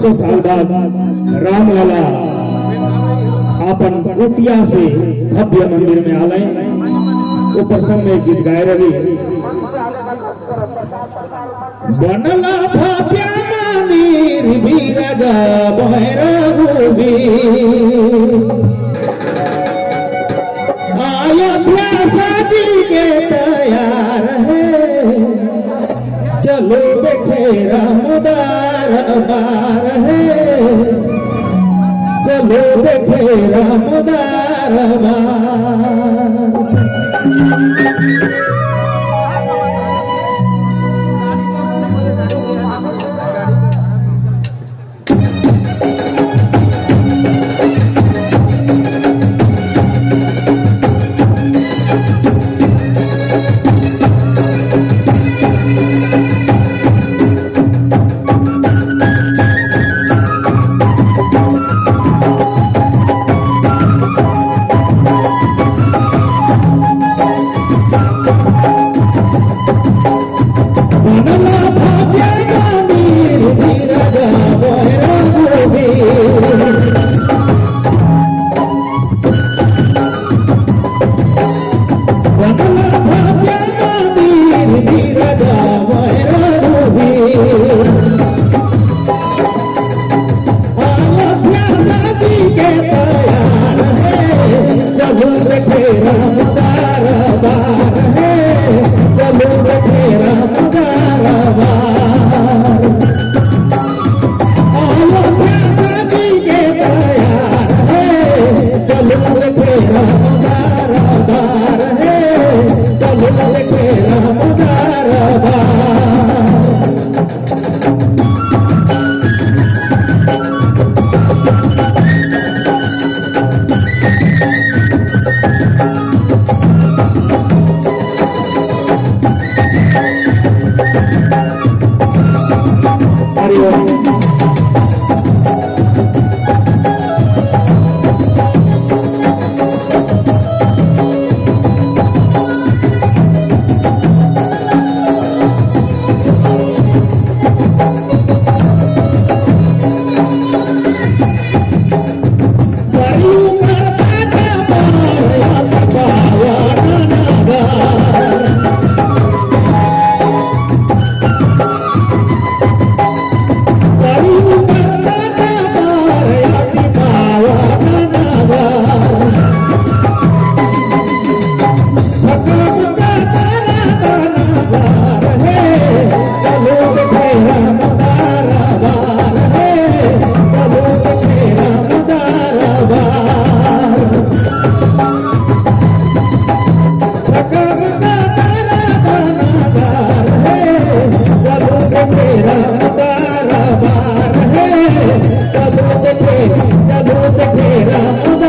500 साल बाद रामलला अपन कुटिया से भव्य मंदिर में आले। वो प्रसंग में गीत गाय रही। बनला भव्य मंदिर बीरग भैरवी, अयोध्या सजी के तैयार है, चलो देखे रामदार बार है, चलो देखे रामदार बार। चलो देखे